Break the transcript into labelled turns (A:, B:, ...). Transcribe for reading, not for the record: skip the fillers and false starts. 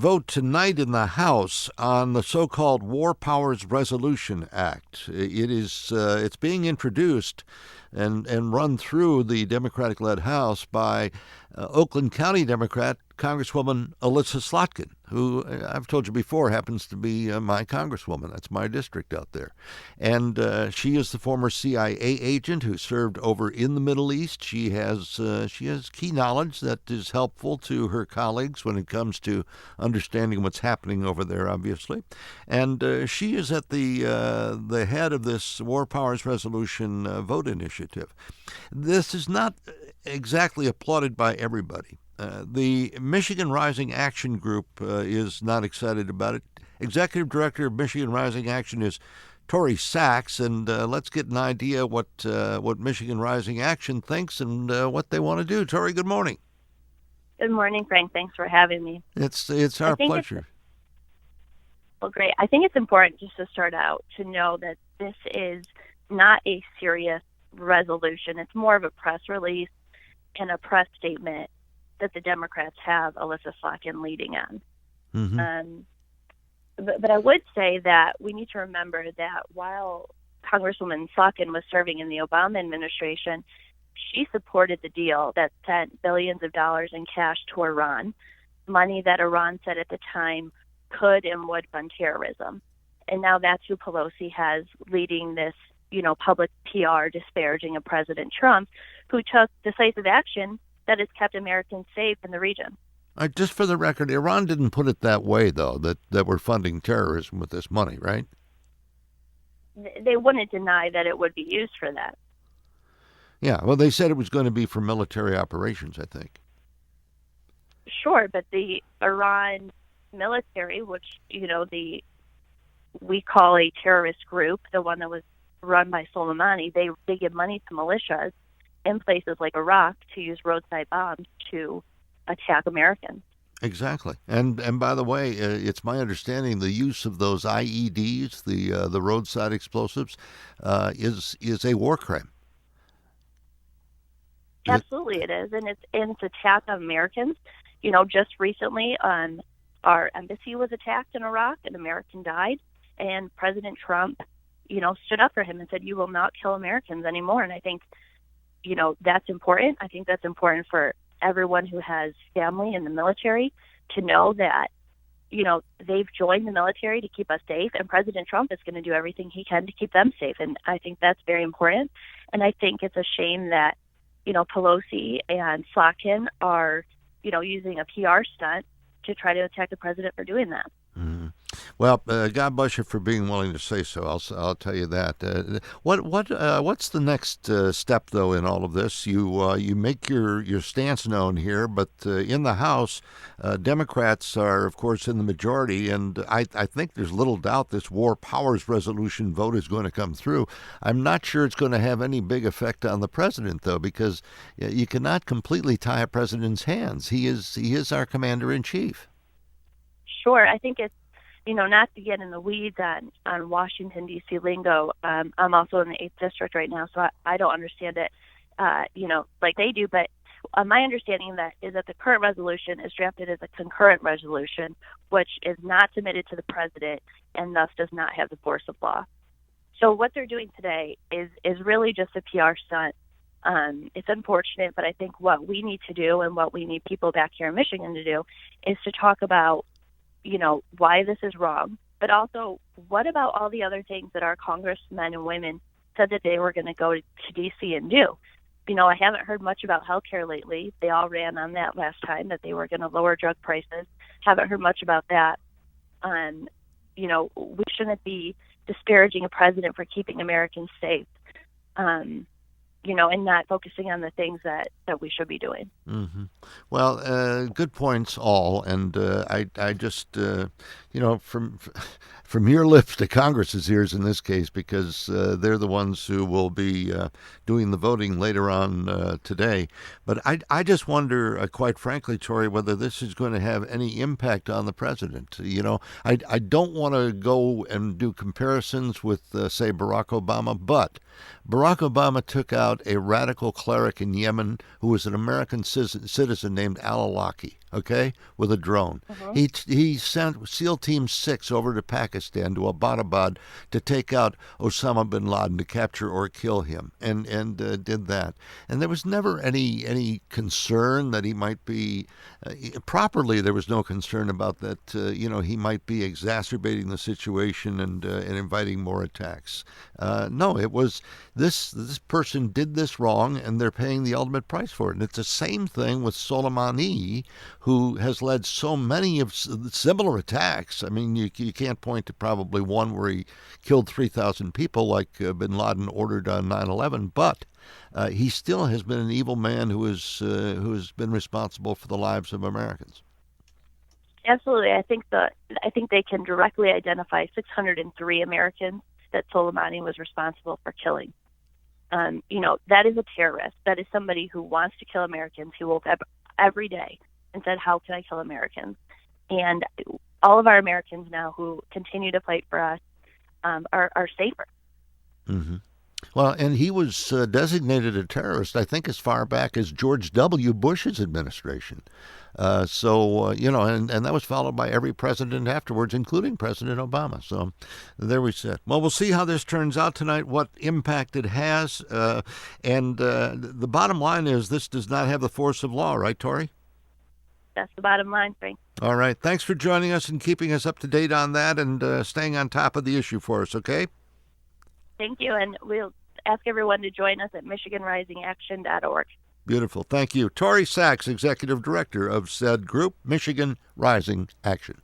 A: vote tonight in the House on the so-called War Powers Resolution Act. It's being introduced and run through the Democratic-led House by Oakland County Democrat Congresswoman Elissa Slotkin, who I've told you before happens to be my congresswoman. That's my district out there. And she is the former CIA agent who served over in the Middle East. She has key knowledge that is helpful to her colleagues when it comes to understanding what's happening over there, obviously. And she is at the head of this War Powers Resolution vote initiative. This is not exactly applauded by everybody. The Michigan Rising Action Group is not excited about it. Executive Director of Michigan Rising Action is Tori Sachs, and let's get an idea what Michigan Rising Action thinks and what they want to do. Tori, good morning.
B: Good morning, Frank. Thanks for having me.
A: It's our pleasure.
B: Well, great. I think it's important just to start out to know that this is not a serious resolution. It's more of a press release and a press statement that the Democrats have Elissa Slotkin leading on. Mm-hmm. But I would say that we need to remember that while Congresswoman Slotkin was serving in the Obama administration, she supported the deal that sent billions of dollars in cash to Iran, money that Iran said at the time could and would fund terrorism. And now that's who Pelosi has leading this, public PR disparaging of President Trump, who took decisive action that has kept Americans safe in the region.
A: Just for the record, Iran didn't put it that way, though, that we're funding terrorism with this money, right?
B: They wouldn't deny that it would be used for that.
A: Yeah, well, they said it was going to be for military operations, I think.
B: Sure, but the Iran military, which, we call a terrorist group, the one that was run by Soleimani, they give money to militias in places like Iraq to use roadside bombs to attack Americans.
A: Exactly. And by the way, it's my understanding the use of those IEDs, the roadside explosives, is a war crime.
B: Absolutely, it is, and it's attack on Americans. Just recently, our embassy was attacked in Iraq, an American died, and President Trump, stood up for him and said, "You will not kill Americans anymore." And I think, that's important. I think that's important for everyone who has family in the military to know that, they've joined the military to keep us safe, and President Trump is going to do everything he can to keep them safe. And I think that's very important. And I think it's a shame that, Pelosi and Slotkin are, using a PR stunt to try to attack the president for doing that.
A: Mm-hmm. Well, God bless you for being willing to say so. I'll tell you that. What's the next step, though, in all of this? You make your stance known here, but in the House, Democrats are, of course, in the majority, and I think there's little doubt this War Powers Resolution vote is going to come through. I'm not sure it's going to have any big effect on the president, though, because you cannot completely tie a president's hands. He is our commander-in-chief.
B: Sure. I think it's, not to get in the weeds on Washington, D.C. lingo. I'm also in the 8th District right now, so I don't understand it, like they do. But my understanding is that the current resolution is drafted as a concurrent resolution, which is not submitted to the president and thus does not have the force of law. So what they're doing today is really just a PR stunt. It's unfortunate, but I think what we need to do and what we need people back here in Michigan to do is to talk about why this is wrong, but also what about all the other things that our congressmen and women said that they were going to go to D.C. and do. I haven't heard much about healthcare lately. They all ran on that last time, that they were going to lower drug prices. Haven't heard much about that. We shouldn't be disparaging a president for keeping Americans safe, and not focusing on the things that we should be doing.
A: Mm-hmm. Well, good points all, and I just, from from your lips to Congress's ears in this case, because they're the ones who will be doing the voting later on today. But I just wonder, quite frankly, Tori, whether this is going to have any impact on the president. I don't want to go and do comparisons with, say, Barack Obama, but Barack Obama took out a radical cleric in Yemen who was an American citizen named al-Awlaki, okay, with a drone. He sent SEAL Team 6 over to Pakistan, to Abbottabad, to take out Osama bin Laden, to capture or kill him, and did that. And there was never any concern that he might be, properly there was no concern about that, he might be exacerbating the situation and inviting more attacks. No, it was this person did this wrong, and they're paying the ultimate price for it. And it's the same thing with Soleimani, who has led so many of similar attacks. I mean, you can't point to probably one where he killed 3,000 people like bin Laden ordered on 9/11, but he still has been an evil man who has been responsible for the lives of Americans.
B: Absolutely. I think they can directly identify 603 Americans that Soleimani was responsible for killing. That is a terrorist. That is somebody who wants to kill Americans, who woke up every day and said, how can I kill Americans? And all of our Americans now who continue to fight for us are safer.
A: Mm-hmm. Well, and he was designated a terrorist, I think, as far back as George W. Bush's administration. And that was followed by every president afterwards, including President Obama. So there we sit. Well, we'll see how this turns out tonight, what impact it has. And the bottom line is this does not have the force of law, right, Tori?
B: That's the bottom line, Frank.
A: All right. Thanks for joining us and keeping us up to date on that and staying on top of the issue for us, okay?
B: Thank you, and we'll ask everyone to join us at MichiganRisingAction.org.
A: Beautiful. Thank you. Tori Sachs, Executive Director of said group, Michigan Rising Action.